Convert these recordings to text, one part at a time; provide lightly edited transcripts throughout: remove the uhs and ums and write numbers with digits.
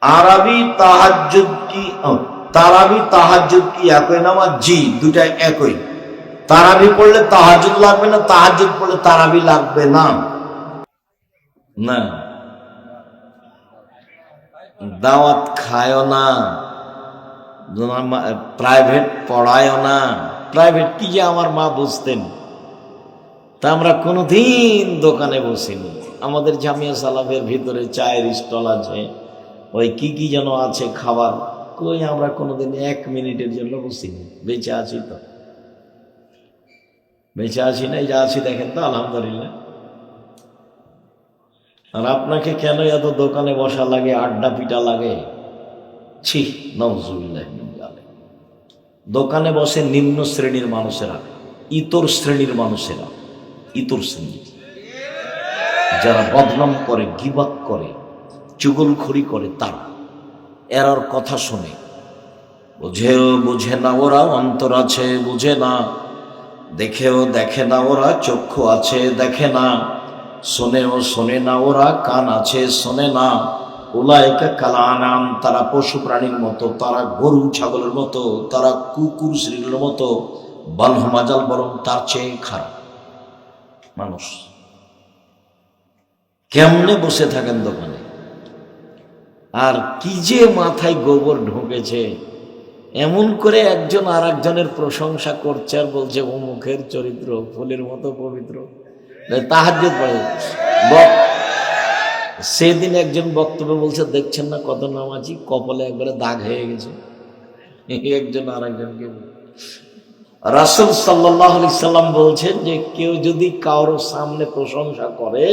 আরবি তাহাজ্জুদ কি, তারাবি তাহাজ্জুদ কি একই নামাজ? জি, দুটা একই। তারাবি পড়লে তাহাজ্জুদ লাগবে না, তাহাজ্জুদ পড়লে তারাবি লাগবে না। না, দাওয়াত খায়ও না, প্রাইভেট পড়ায়ও না। প্রাইভেট কি যে আমার মা বুঝতেন, তা আমরা কোনোদিন দোকানে বসিনি। আমাদের জামিয়া সালাফের ভিতরে চায়ের স্টল আছে, ওই কি কি যেন আছে খাবার, কই আমরা কোনোদিন 1 মিনিটের জন্য বসিনি। বেঁচে আছি তো, বেঁচে আছি না, এই যে আছি দেখেন তো, আলহামদুলিল্লাহ। আর আপনাকে কেন এত দোকানে বসা লাগে, আড্ডা পিটা লাগে? ছি, নাউজুবিল্লাহ। দোকানে বসে নিম্ন শ্রেণীর মানুষেরা, ইতর শ্রেণীর মানুষেরা, ইতর শ্রেণী যারা বদনাম করে, গীবত করে, চুগলখড়ি করে, তারা এরার কথা শুনে বুঝেও বুঝে না ওরা, অন্তর আছে বুঝে না, দেখেও দেখে না ওরা, চক্ষু আছে দেখে না, শোনেও শোনে না ওরা, কান আছে শোনে না। উলাইকা কাল আনাম, তারা পশু প্রাণীর মতো, তারা গরু ছাগলের মতো, তারা কুকুর শ্রীর মতো, বালহুম আযাল, বরং তার চেয়ে খারাপ মানুষ। কেমনে বসে থাকেন দোকানে, আর কি যে মাথায় গোবর ঢুকেছে, এমন করে একজন আর একজনের প্রশংসা করছে আর বলছে ও মুখের চরিত্র ফুলের মতো পবিত্র, তাহাজ্জুদ পড়ে। সেদিন একজন বক্তব্য বলছে, দেখছেন না কত নামাজি, কপালে একবারে দাগ হয়ে গেছে। একজন আর একজনকে, রাসূল সাল্লাল্লাহু আলাইহি সাল্লাম বলছেন যে কেউ যদি কারোর সামনে প্রশংসা করে,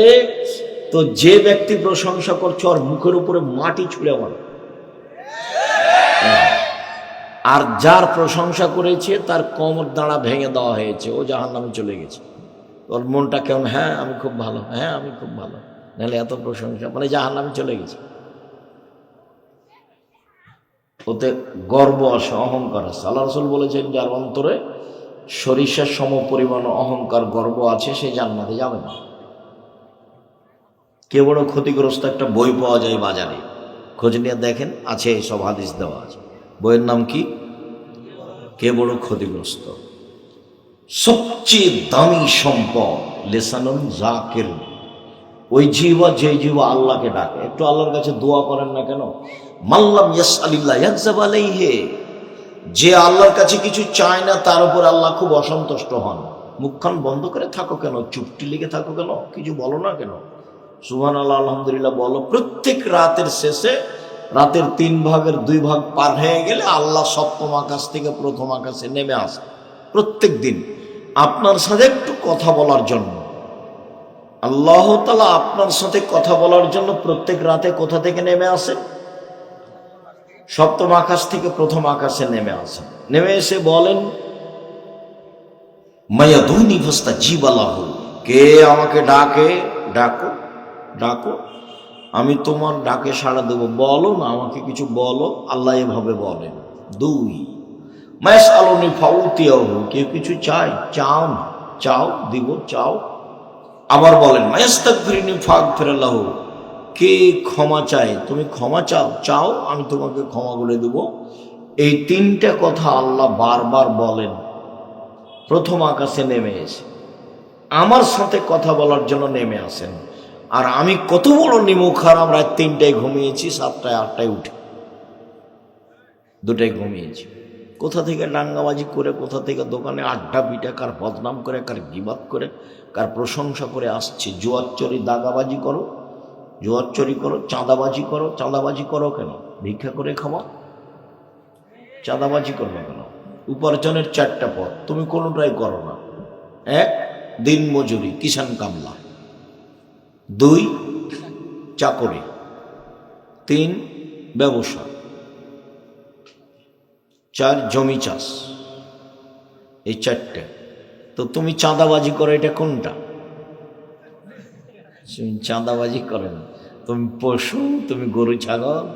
তো যে ব্যক্তি প্রশংসা করছে ওর মুখের উপরে মাটি ছুঁড়ে মারে, আর যার প্রশংসা করেছে তার কোমর দাঁড়া ভেঙে দেওয়া হয়েছে, ও জাহান্নামে চলে গেছে। ওর মনটা কেমন, হ্যাঁ আমি খুব ভালো, হ্যাঁ আমি খুব ভালো, নাহলে এত প্রশংসা, মানে জাহান্নামে চলে গেছে। ওতে গর্ব আসে, অহংকার আছে। আল্লাহ রাসূল বলেছেন, যার অন্তরে সরিষার সম পরিমাণ অহংকার, গর্ব আছে, সে জান্নাতে যাবে না। কে বড় ক্ষতিগ্রস্ত, একটা বই পাওয়া যায় বাজারে, খোঁজ নিয়ে দেখেন, আছে সব হাদিস দেওয়া আছে। বইয়ের নাম কি? কে বড় ক্ষতিগ্রস্ত। সবচেয়ে দামি সম্পদ লিসানুন যাকির, ওই জিহ্বা, যে জিহ্বা আল্লাহকে ডাকে। একটু আল্লাহর কাছে দোয়া করেন না কেন? মাল্লাম ইয়াসআলিল্লাহ ইয়াগযাব আলাইহি, যে আল্লাহর কাছে কিছু চায় না তার উপর আল্লাহ খুব অসন্তুষ্ট হন। মুখখান বন্ধ করে থাকো কেন, চুপটি লেগে থাকো কেন, কিছু বলো না কেন? সুবহানাল্লাহ, আলহামদুলিল্লাহ বলো। প্রত্যেক রাতের শেষে, রাতের 3 ভাগের 2 ভাগ পার হয়ে গেলে আল্লাহ সপ্তম আকাশ থেকে প্রথম আকাশে নেমে আসে প্রত্যেক দিন আপনার সাথে একটু কথা বলার জন্য। আল্লাহ তাআলা আপনার সাথে কথা বলার জন্য প্রত্যেক রাতে কোথা থেকে নেমে আসে? সপ্তম আকাশ থেকে প্রথম আকাশে নেমে আসেন। নেমে এসে বলেন, মায়াদুনি ফাস্তাজিব লাহু, কে আমাকে ডাকে, ডাকো ডাকো, আমি তোমার ডাকে সাড়া দেবো, বলো না আমাকে কিছু বলো। আল্লাহ এভাবে বলেন। 2, মায়াসআলুনি ফাউতিয়াহু, কেউ কিছু চাই, চাও না, চাও দিব, চাও। আবার বলেন, মায়াস্তাগফিরনি ফাগফির লাহু, কে ক্ষমা চায়, তুমি ক্ষমা চাও, চাও আমি তোমাকে ক্ষমা করে দেব। এই 3টা কথা আল্লাহ বারবার বলেন প্রথম আকাশে নেমে এসে, আমার সাথে কথা বলার জন্য নেমে আসেন। আর আমি কত বড় নিমুখারাম, রাত 3টায় ঘুমিয়েছি, 7টায় 8টায় উঠে, 2টায় ঘুমিয়েছি। কোথা থেকে ডাঙ্গাবাজি করে, কোথা থেকে দোকানে আড্ডা পিটা, কার বদনাম করে, কার গীবত করে, কার প্রশংসা করে আসছে। জুয়াচুরি, দাগাবাজি করো, জুয়াচুরি করো, চাঁদাবাজি করো। চাঁদাবাজি করো কেন? ভিক্ষা করে খাওয়া, চাঁদাবাজি করবে কেন? উপার্জনের 4টা পথ, তুমি কোনোটাই করো না। 1, দিন মজুরি, কিষান কামলা। 2, চাকরি। 3, ব্যবসা। 4, জমি চাষ। এই 4টে। তো তুমি চাঁদাবাজি করো, এটা কোনটা? তুমি চাঁদাবাজি করে না, তুমি পশু, তুমি গরু ছাগল,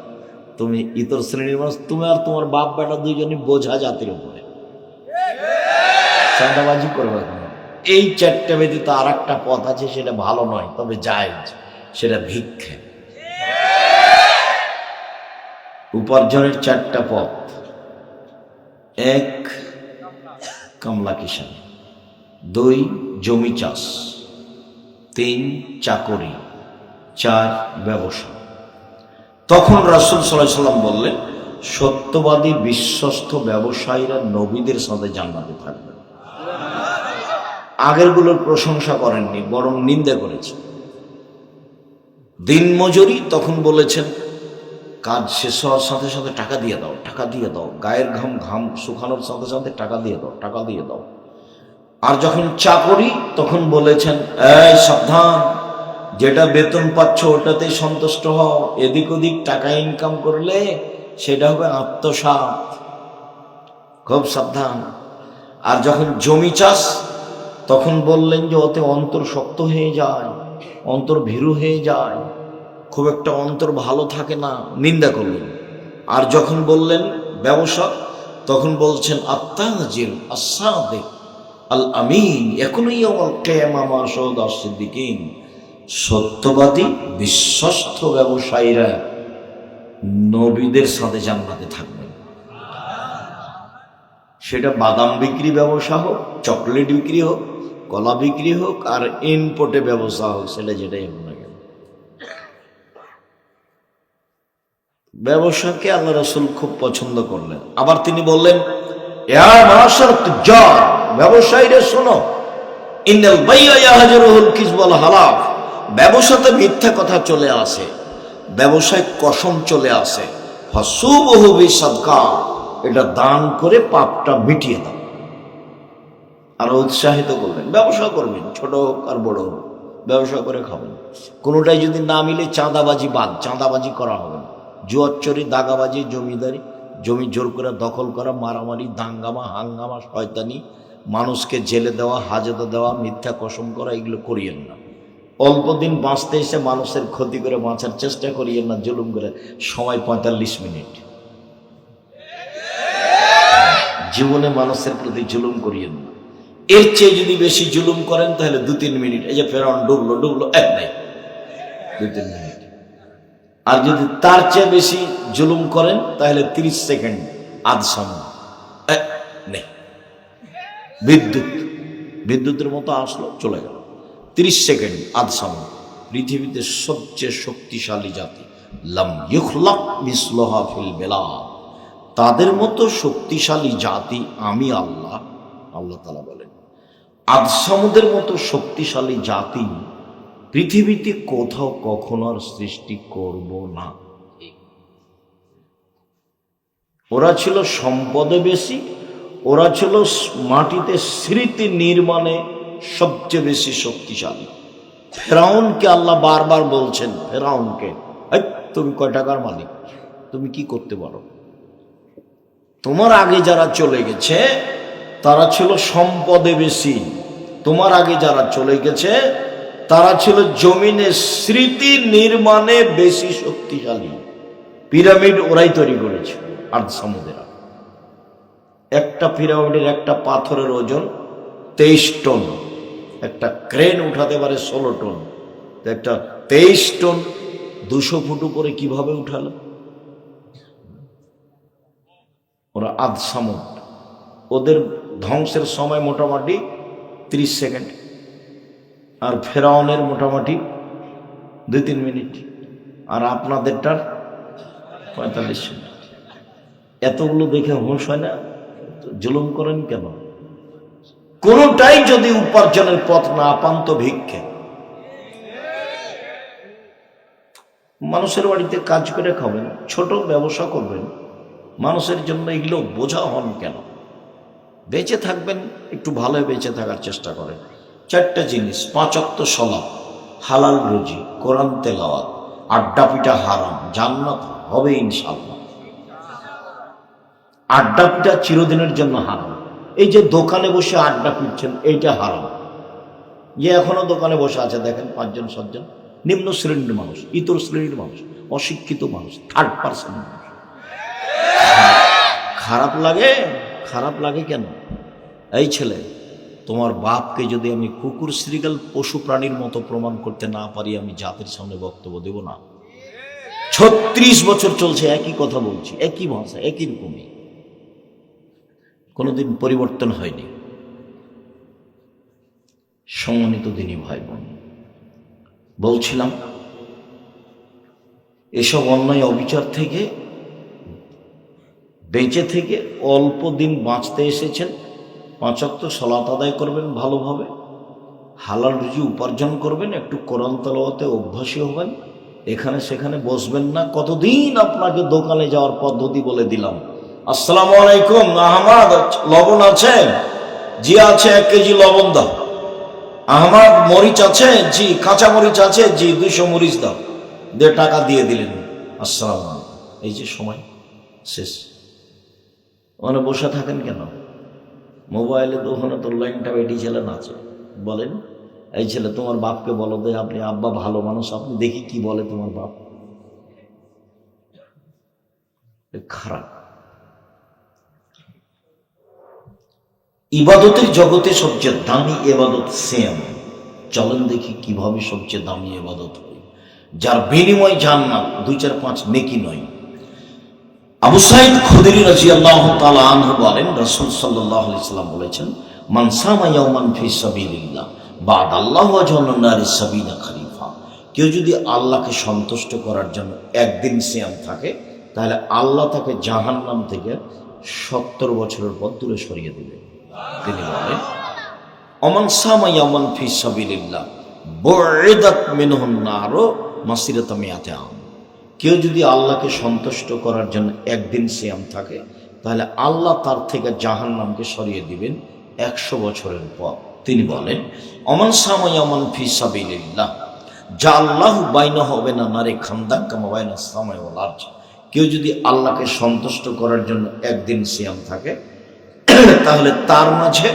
তুমি ইতর শ্রেণীর মানুষ, তুমি আর তোমার বাপ বেটা দুইজনই বোঝা জাতির উপরে, চাঁদাবাজি করবে কেন? এই 4টে ব্যতীত আর একটা পথ আছে, সেটা ভালো নয় তবে জায়েজ, সেটা ভিক্ষা। উপার্জনের চারটা পথ: এক, কামলা কিষান; দুই, জমি চাষ; তিন, চাকরি; চার, ব্যবসা। তখন রাসূল সাল্লাল্লাহু আলাইহি সাল্লাম বললেন, সত্যবাদী বিশ্বস্ত ব্যবসায়ীরা নবীদের সাথে জান্নাতে থাকবে। আগেরগুলোর প্রশংসা করেননি, বরং নিন্দা করেছেন। দিনমজুরি, তখন বলেছেন কাজ শেষ হওয়ার সাথে সাথে টাকা দিয়ে দাও, টাকা দিয়ে দাও। গায়ের ঘাম শুকানোর সাথে সাথে টাকা দিয়ে দাও, টাকা দিয়ে দাও। আর যখন চাকরি, তখন বলেছেন এই সাবধান, যেটা বেতন পাচ্ছ ওটাতেই সন্তুষ্ট হও, এদিক ওদিক টাকা ইনকাম করলে সেটা হবে আত্মসাৎ, খুব সাবধান। আর যখন জমি চাষ, তখন বললেন যে ওতে অন্তর শক্ত হয়ে যায়, অন্তর ভীরু হয়ে যায়, খুব একটা অন্তর ভালো থাকে না, নিন্দা করলেন। আর যখন বললেন ব্যবসা, তখন বলছেন আত্তাজির আস-সাদিক আল আমিন ইয়াকুনু ইয়াউমাল কিয়ামা মা শাহাদা আস-সিদ্দিকিন। সত্যবাদী বিশ্বস্ত ব্যবসায়ীরা নবীদের সাথে জান্নাতে থাকবেন। সেটা বাদাম বিক্রি ব্যবসা হোক, চকলেট বিক্রি হোক, কলা বিক্রি হোক, আর ইনপোর্টে ব্যবসা হোক, সেটা যেটাই হোক না কেন, ব্যবসাকে আল্লাহ রাসূল খুব পছন্দ করলেন। আবার তিনি বললেন, ইয়া মাশার তুজ্জার, ব্যবসায়ীরা শোনো, ইন্নাল বাইয়া ইয়াহজুরুল কিযব ওয়াল হালাফ, ব্যবসাতে মিথ্যা কথা চলে আসে, ব্যবসায় কসম চলে আসে। ফাসুবহু বিসাদকা, এটা দান করে পাপটা মিটিয়ে দাও। আর উৎসাহিত করলেন, ব্যবসা করবেন, ছোট হোক আর বড় হোক, ব্যবসা করে খাবেন। কোনোটাই যদি না মিলে চাঁদাবাজি বাদ, চাঁদাবাজি করা হবে না। জুয়াচুরি, দাগাবাজি, জমিদারি, জমি জোর করে দখল করা, মারামারি, দাঙ্গামা, হাঙ্গামা, শয়তানি, মানুষকে জেলে দেওয়া, হাজতে দেওয়া, মিথ্যা কসম করা, এগুলো করিয়েন না। অল্প দিন বাঁচতে এসে মানুষের ক্ষতি করে বাঁচার চেষ্টা করিয়েন না, জুলুম করে। সময় 45 মিনিট, জীবনে মানুষের প্রতি জুলুম করিয়েন না। এর চেয়ে যদি বেশি জুলুম করেন তাহলে 2-3 মিনিট, এই যে ফেরাউন ডুবলো নাই, 2-3 মিনিট। আর যদি তার চেয়ে বেশি জুলুম করেন তাহলে 30 সেকেন্ড, আধ সময় নেই। বিদ্যুতের মতো আসলো, চলে গেল, 30 সেকেন্ড, আধ সময়। পৃথিবীতে সবচেয়ে শক্তিশালী জাতি, লাম ইখলাক মিসলুহা ফিল বিলাদ, তাদের মতো শক্তিশালী জাতি আমি আল্লাহ, আল্লাহ তাআলা বলেন, আদ সামুদের মতো শক্তিশালী জাতি পৃথিবীতে কোথাও কখনো আর সৃষ্টি করব না। ওরা ছিল সম্পদে বেশি, ওরা ছিল মাটিতে স্মৃতি নির্মাণে সবচেয়ে বেশি শক্তিশালী। ফেরাউনকে আল্লাহ বারবার বলছেন, ফেরাউনকে, তুমি কয় টাকার মালিক, তুমি কি করতে পারো? তোমার আগে যারা চলে গেছে তারা ছিল সম্পদে বেশি, তোমার আগে যারা চলে গেছে তারা ছিল জমিনে স্মৃতি নির্মাণে বেশি শক্তিশালী। পিরামিড ওরাই তৈরি করেছে, আর সামুদেরা। একটা পিরামিডের একটা পাথরের ওজন 23 টন, একটা ক্রেন উঠাতে পারে 16 টন। একটা 23 টন 200 ফুট উপরে কিভাবে উঠালো? ওরা আদ সামুদ, ওদের ধ্বংসের সময় মোটামুটি 30 সেকেন্ড, আর ফেরাউনের মোটামুটি 2-3 মিনিট, আর আপনাদেরটার 45 মিনিট। এতগুলো দেখে হুঁশ হয় না? জুলুম করেন কেন? কোনটাই যদি উপার্জনের পথ না পান তো ভিক্ষে। মানুষের বাড়িতে কাজ করে খাবেন, ছোট ব্যবসা করবেন, মানুষের জন্য এগুলো বোঝা হন কেন? বেঁচে থাকবেন, একটু ভালো বেঁচে থাকার চেষ্টা করেন। 4টা জিনিস: 5 ওয়াক্ত সালাত, হালাল রুজি, কোরআন তেলাওয়াত, আড্ডা পিটা হারাম, জান্নাত হবে ইনশাআল্লাহ। আড্ডা পিটা চিরদিনের জন্য হারাম। এই যে দোকানে বসে আড্ডা পিটছেন, এইটা হারাম। যে এখনো দোকানে বসে আছে দেখেন 5জন 7জন, নিম্ন শ্রেণীর মানুষ, ইতর শ্রেণীর মানুষ, অশিক্ষিত মানুষ, 3rd পার্সন মানুষ। খারাপ লাগে? খারাপ লাগে কেন? এই ছেলে, তোমার বাপকে যদি আমি কুকুর, শ্রীগাল, পশু প্রাণীর মতো প্রমাণ করতে না পারি, আমি জাতির সামনে বক্তব্য দেব না। 36 বছর চলছে একই কথা বলছি, একই ভাষা, একই রকমই, কোনোদিন পরিবর্তন হয়নি। সম্মানিত দিনী ভাই বোন, বলছিলাম এসব অন্যায় অবিচার থেকে বেঁচে থেকে অল্প দিন বাঁচতে এসেছেন। 5 ওয়াক্ত সালাত আদায় করবেন ভালোভাবে, হালাল রুজি উপার্জন করবেন, একটু কোরআন তেলাওয়াতে অভ্যাসী হবেন, এখানে সেখানে বসবেন না। কতদিন আপনাকে দোকানে যাওয়ার পদ্ধতি বলে দিলাম। আসসালামু আলাইকুম, আহমদ লবণ আছে? জি আছে, 1 কেজি লবণ দাও। আহমদ মরিচ আছে? জি। কাঁচা মরিচ আছে? জি। 200 মরিচ দাও। টাকা দিয়ে দিলেন, আসসালামু আলাইকুম। এই যে সময় শেষ। ওখানে বসে থাকেন কেন? মোবাইলে তো ওখানে তো লাইনটা বেটি ছেলে নাচে। বলেন, এই ছেলে তোমার বাপকে বলো দে, আপনি আব্বা ভালো মানুষ, আপনি দেখি কি বলে তোমার বাপ। খারাপ। ইবাদতের জগতে সবচেয়ে দামি ইবাদত সিয়াম। চলেন দেখি কিভাবে সবচেয়ে দামি ইবাদত হয়, যার বিনিময় জান্নাত, 2, 4, 5 নেকি নয়। আবু সাঈদ খুদরি রাদিয়াল্লাহু তাআলা আনহু বলেন, রাসূল সাল্লাল্লাহু আলাইহি সাল্লাম বলেছেন, মান সামা ইয়াওমান ফি সাবিলিল্লাহ বা'দাল্লাহু ওয়াজহান নারি সাবিনা খলিফা। কেউ যদি আল্লাহকে সন্তুষ্ট করার জন্য একদিন সিয়াম থাকে, তাহলে আল্লাহ তাকে জাহান্নাম থেকে 70 বছরের পর দূরে সরিয়ে দেবে। তিনি বলেন, ওমান সামা ইয়াওমান ফি সাবিলিল্লাহ বু'ইদাত মিনহুন নারু মাসিরাতা মিয়াতি আম। কেউ যদি আল্লাহকে সন্তুষ্ট করার জন্য একদিন সিয়াম থাকে, তাহলে আল্লাহ তার থেকে জাহান্নামকে সরিয়ে দিবেন 100 বছরের পর। তিনি বলেন, ওমান সামা ইয়াওমান ফি সাবিলিল্লাহ জাআল্লাহু বাইনাহু ওয়া বাইনা নারি খান্দাক কামা বাইনা সামাই ওয়াল আরজ। কেউ যদি আল্লাহকে সন্তুষ্ট করার জন্য একদিন সিয়াম থাকে, তাহলে তার মাঝে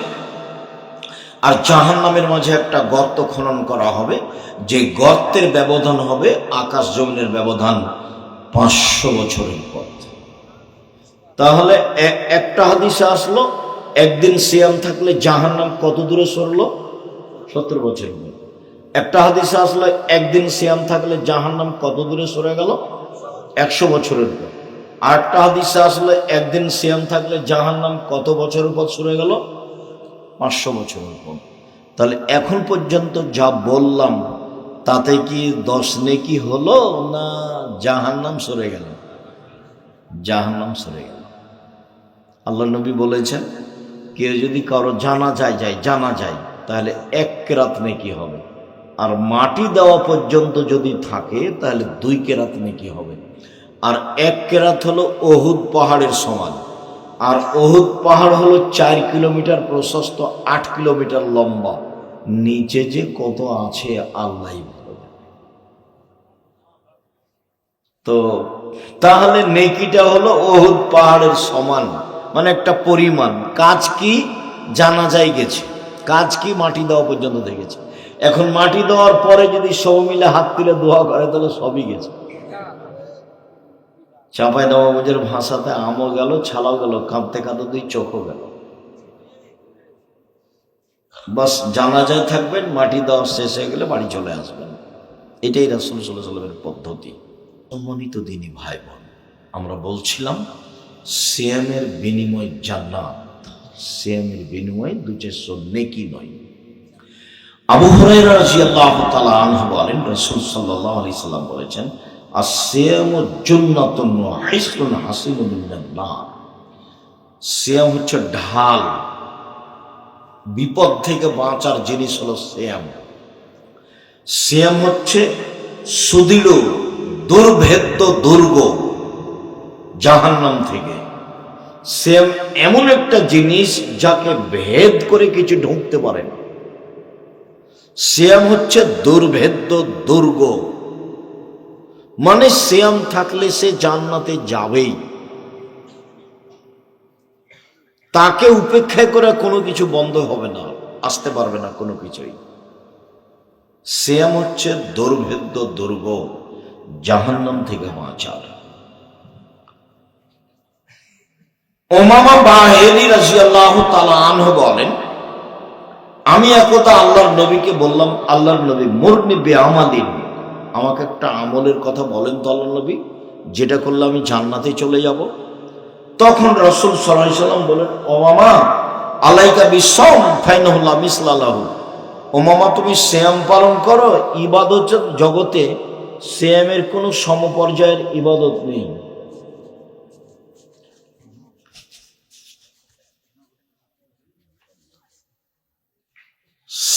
আর জাহান্নামের মাঝে একটা গর্ত খনন করা হবে, যে গর্তের ব্যবধান হবে আকাশ জমিনের ব্যবধান 500 বছরের পথ। তাহলে একটা হাদিসে আসলো, একদিন সিয়াম থাকলে জাহান্নাম কত দূরে সরলো? 70 বছরের পথ। একটা হাদিসে আসলো, একদিন সিয়াম থাকলে জাহান্নাম কত দূরে সরে গেল? 100 বছরের পথ। আর একটা হাদিসে আসলো, একদিন সিয়াম থাকলে জাহান্নাম কত বছরের পথ সরে গেল? 500 বছরের পর। তাহলে এখন পর্যন্ত যা বললাম, তাতে কি 10 নেকি হলো, না জাহান্নাম সরে গেল? জাহান্নাম সরে গেল। আল্লাহ নবী বলেছেন, কেউ যদি কারো জানা যায় তাহলে 1 কেরাত নেকি হবে, আর মাটি দেওয়া পর্যন্ত যদি থাকে তাহলে 2 কেরাত নেকি হবে। আর 1 কেরাত হলো উহুদ পাহাড়ের সমান। আর উহুদ পাহাড় হলো 4 কিলোমিটার প্রশস্ত, 8 কিলোমিটার লম্বা। নিচে যে কত আছে আল্লাহই ভালো জানে। তো তাহলে নেকিটা হলো উহুদ পাহাড়ের সমান, মানে একটা পরিমাণ। কাজ কি? জানা যায় গেছে, কাজ কি? মাটি দেওয়া পর্যন্ত দেখেছে। এখন মাটি দেওয়ার পরে যদি সব মিলে হাত তুলে দোয়া করে, তাহলে সবই গেছে। চাঁপাই নবাবগঞ্জের ভাষাতে আমও গেল, ছালাও গেল, কাঁদতে কাঁদতে 2 চোখও গেল। বাস জানাজায় থাকবেন, মাটি দেওয়া শেষ হয়ে গেলে বাড়ি চলে আসবেন। এটাই রাসূল সাল্লাল্লাহু আলাইহি ওয়াসাল্লামের পদ্ধতি। সম্মানিত দিনী ভাই বোন, আমরা বলছিলাম সিয়ামের বিনিময় জান্নাত, সিয়ামের বিনিময় 2-400 নেকি নয়। আবু হুরায়রা রাদিয়াল্লাহু তাআলা আনহু বলেন, রাসূল সাল্লাল্লাহু আলাইহি সাল্লাম বলেছেন, আসিয়ামু জান্নাতুন ওয়া হিসনুন হাসিনুন মিনান নার। সিয়াম হচ্ছে ঢাল, বিপদ থেকে বাঁচার জিনিস হলো সিয়াম। সিয়াম হচ্ছে সুদৃঢ় দুর্ভেদ্য দুর্গ জাহান্নাম থেকে। সিয়াম এমন একটা জিনিস যাকে ভেদ করে কিছু ঢুকতে পারে না। সিয়াম হচ্ছে দুর্ভেদ্য দুর্গ, মানে সিয়াম থাকলে সে জান্নাতে যাবেই। তাকে উপেক্ষা করে কোনো কিছু বন্ধ হবে না, আসতে পারবে না কোনো কিছুই। সিয়াম হচ্ছে দুর্ভেদ্য দুর্গ, জাহান্নাম থেকে বাঁচার। উমামা বাহিলি রাদিয়াল্লাহু তাআলা আনহু বলেন, আমি একদা আল্লাহর নবীকে বললাম, আল্লাহর নবী মুরনি বিআমালিন, আমাকে একটা আমলের কথা বলেন তো আল্লাহ নবী, যেটা করলে আমি জান্নাতে চলে যাব। তখন রাসূল সাল্লাল্লাহু আলাইহি সাল্লাম বলেন, ও মামা আলাইকা বিসম ফাইনাহুল্লাহ মিসলালাহু, ও মামা তুমি সিয়াম পালন করো। ইবাদত জগতে সিয়ামের কোনো সমপর্যায়ের ইবাদত নেই।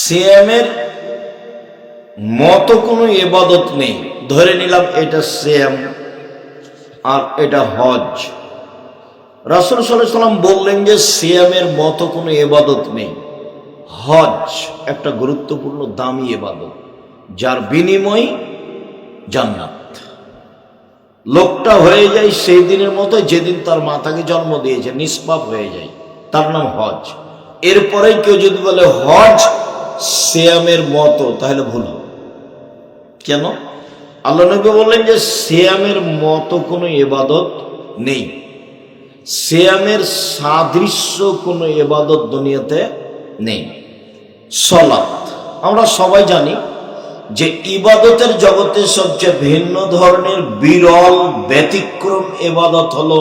সিয়ামের মতো কোনো ইবাদত নেই। ধরে নিলাম এটা সিয়াম আর এটা হজ। রাসূল সাল্লাল্লাহু আলাইহি সাল্লাম বললেন যে সিয়ামের মতো কোনো ইবাদত নেই। হজ একটা গুরুত্বপূর্ণ দামি ইবাদত, যার বিনিময় জান্নাত। লোকটা হয়ে যায় সেই দিনের মতো যেদিন তার মাতাকে জন্ম দিয়েছে, নিষ্পাপ হয়ে যায়, তার নাম হজ। এরপরে কেউ যদি বলে হজ সিয়ামের মতো, তাহলে ভুল হবে। কেন? আল্লাহ নবী বললেন যে সিয়ামের মতো কোনো ইবাদত নেই, সিয়ামের সাদৃশ্য কোনো ইবাদত দুনিয়াতে নেই। সালাত, আমরা সবাই জানি যে ইবাদতের জগতে সবচেয়ে ভিন্ন ধরনের বিরল ব্যতিক্রম ইবাদত হলো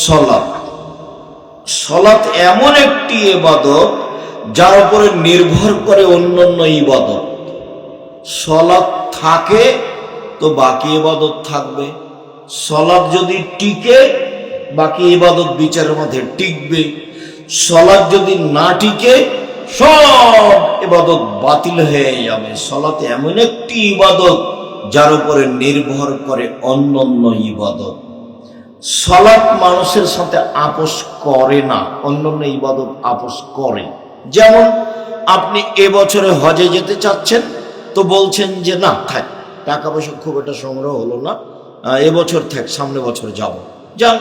সালাত। সালাত এমন একটি ইবাদত যার উপরে নির্ভর করে অন্যান্য ইবাদত। সালাত থাকে তো বাকি ইবাদত থাকবে, সালাত যদি টিকে বাকি ইবাদত বিচারের মধ্যে টিকবে, সালাত যদি না টিকে সব ইবাদত বাতিল হয়ে যাবে। সালাত এমন একটি ইবাদত যার উপরে নির্ভর করে অন্যান্য ইবাদত। সালাত মানুষের সাথে আপোষ করে না, অন্যান্য ইবাদত আপোষ করে। যেমন আপনি এবছরে হজে যেতে চাচ্ছেন, তো বলছেন যে না থাক, টাকা পয়সা খুব একটা সংগ্রহ হলো না, এবছর থাক, সামনে বছর যাব, যান,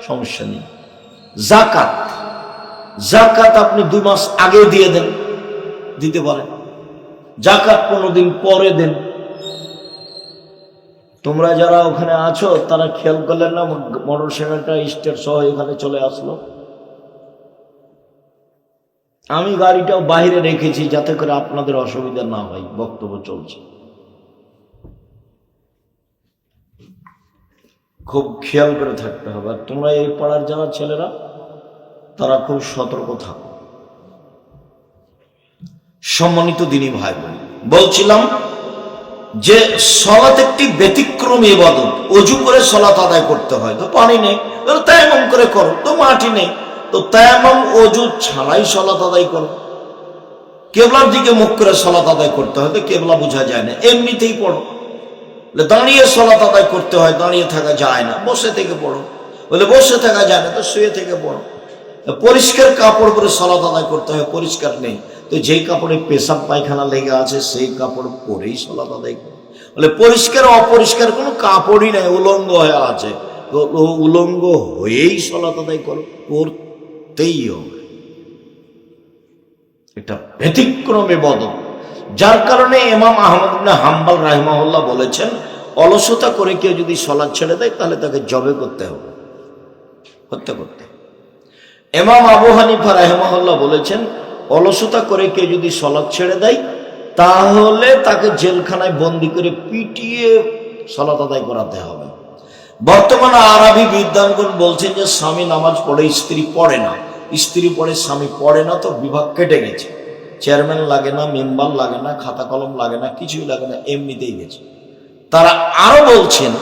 সমস্যা নেই। যাকাত, যাকাত আপনি 2 মাস আগে দিয়ে দেন, দিতে পারেন। যাকাত 15 দিন পরে দেন। তোমরা যারা ওখানে আছো তারা খেয়াল করলেন না, মোটর সাইকেলটা স্টার্ট সহ এখানে চলে আসলো। আমি গাড়িটাও বাইরে রেখেছি যাতে করে আপনাদের অসুবিধা না হয়, বক্তব্য চলছে। খুব খেয়াল করে থাকতে হবে। আর তোমরা এই পাড়ার যারা ছেলেরা তারা খুব সতর্ক থাকো। সম্মানিত দিনী ভাই বোন, বলছিলাম যে সালাত একটি ব্যতিক্রমী ইবাদত। ওযু করে সালাত আদায় করতে হয়, তো পানি নেই, তায়াম্মুম করে করো, তো মাটি নেই, তো তায়াম্মুম ওযু ছাড়াই সালাত আদায় করো। কিবলার দিকে মুখ করে সালাত আদায় করতে হয়, তো কিবলা বোঝা যায় না, এমনিতেই পড়ো। দাঁড়িয়ে সালাত আদায় করতে হয়, দাঁড়িয়ে থাকা যায় না, বসে থেকে পড়ো। বলে বসে থাকা যায় না, তো শুয়ে থেকে পড়ো। পরিষ্কার কাপড় পরে সালাত আদায় করতে হয়, পরিষ্কার নেই, তো যেই কাপড়ে পেশাব পায়খানা লেগে আছে সেই কাপড় পরেই সালাত আদায় করো। বলে পরিষ্কার অপরিষ্কার কোনো কাপড়ই নাই, উলঙ্গ হয়ে আছে, তো উলঙ্গ হয়েই সালাত আদায় করো, করতেই হবে। এটা ব্যতিক্রম ইবাদত, যার কারণে ইমাম আহমদ ইবনে হাম্বল রাহিমাহুল্লাহ বলেছেন, অলসতা করে কেউ যদি সালাত ছেড়ে দেয় তাহলে তাকে জবে করতে হবে, হত্যা করতে। ইমাম আবু হানিফা রাহিমাহুল্লাহ বলেছেন, অলসতা করে কেউ যদি সালাত ছেড়ে দেয় তাহলে তাকে জেলখানায় বন্দি করে পিটিয়ে সালাত আদায় করাতে হবে। বর্তমানে আরবি বিদ্বানগণ বলছেন যে স্বামী নামাজ পড়ে স্ত্রী পড়ে না, স্ত্রী পড়ে স্বামী পড়ে না, তো বিভাগ কেটে গেছে। চেয়ারম্যান লাগে না, মেম্বার লাগে না, খাতা কলম লাগে না, কিছুই লাগে না, এমনিতেই গেছে। তারা আরো বলছেন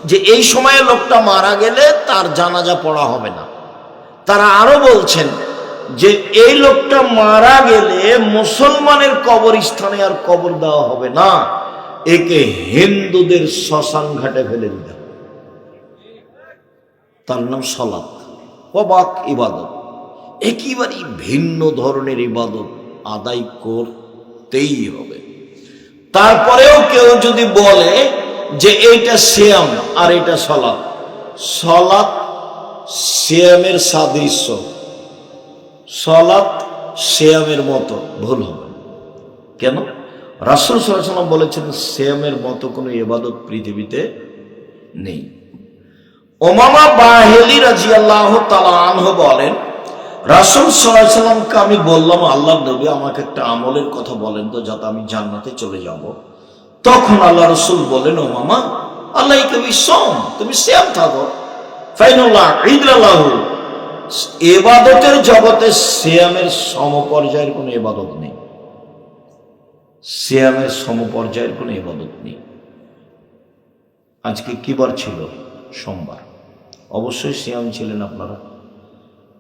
যে এই সময়ে লোকটা মারা গেলে তার জানাজা পড়া হবে না। তারা আরো বলছেন যে এই লোকটা মারা গেলে মুসলমানের কবরস্থানে আর কবর দেওয়া হবে না, একে হিন্দুদের শ্মশান ঘাটে ফেলে দিতে হবে। তার নাম সালাত, অবাক ইবাদত, একেবারেই ভিন্ন ধরনের ইবাদত আদায় করতেই হবে। তারপরেও কেউ যদি বলে যে এইটা সিয়াম আর এটা সালাত, সালাত সিয়ামের সাদৃশ্য, সালাত সিয়ামের মতো, ভুল হবে। কেন? রাসূল সাল্লাল্লাহু আলাইহি ওয়াসাল্লাম বলেছেন সিয়ামের মতো কোনো ইবাদত পৃথিবীতে নেই। উমামা বাহিলি রাদিয়াল্লাহু তাআলা আনহু বলেন, রাসূল সাল্লাল্লাহু আলাইহি ওয়াসাল্লামকে আমি বললাম, আল্লাহর নবী আমাকে একটা আমলের কথা বলেন তো যাতে আমি জান্নাতে চলে যাব। তখন আল্লাহ রসুল বলেন, ও মামা, আল্লাহ কবি সোম, তুমি সিয়াম থাকো। ফাইনুল্লাহ ঈদুল্লাহ, ইবাদতের জগতে সিয়ামের সমপর্যায়ের কোনো ইবাদত নেই। সিয়ামের সমপর্যায়ের কোনো ইবাদত নেই। আজকে কি বার ছিল? সোমবার। অবশ্যই সিয়াম ছিলেন আপনারা।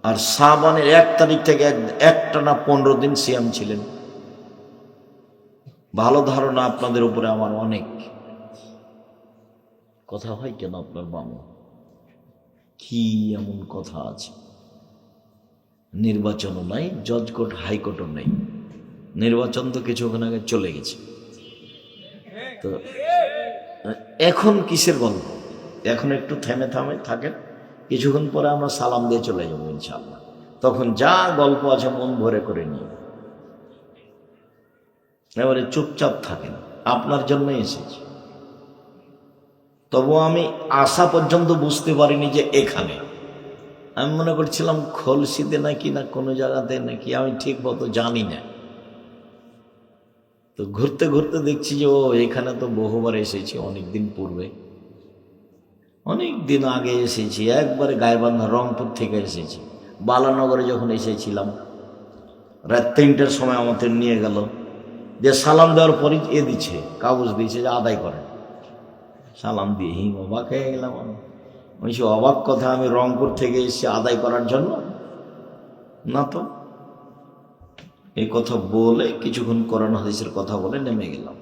আর শাবানের 1 তারিখ থেকে একটানা 15 দিন সিয়াম ছিলেন। ভালো ধারণা আপনাদের উপরে আমার অনেক। কথা হয় কেন আপনার মামু? কি এমন কথা আছে? নির্বাচনও নাই, জজ কোর্ট হাইকোর্টও নেই। নির্বাচন তো কিছুক্ষণ আগে চলে গেছে। তো এখন কিসের গল্প? এখন একটু থেমে থাকেন, কিছুক্ষণ পরে আমরা সালাম দিয়ে চলে যাবো ইনশাআল্লাহ। তখন যা গল্প আছে মন ভরে করে নিয়ে এবারে চুপচাপ থাকেন। আপনার জন্যই এসেছি। তবু আমি আসা পর্যন্ত বুঝতে পারিনি যে এখানে। আমি মনে করছিলাম খলসিতে নাকি না কোনো জায়গাতে নাকি, আমি ঠিক মতো জানি না। তো ঘুরতে ঘুরতে দেখছি যে ও এখানে তো বহুবার এসেছি, অনেকদিন পূর্বে, অনেক দিন আগে এসেছি। একবারে গাইবান্ধা রংপুর থেকে এসেছি। বালানগরে যখন এসেছিলাম, রাত 3টার সময় আমাদের নিয়ে গেল, যে সালাম দেওয়ার পরই দিচ্ছে, কাগজ দিয়েছে যে আদায় করেন। সালাম দিয়ে অবাক হয়ে গেলাম। আমি সে অবাক কথা, আমি রংপুর থেকে এসেছি আদায় করার জন্য না তো। এই কথা বলে কিছুক্ষণ কোরআন হাদিসের কথা বলে নেমে গেলাম।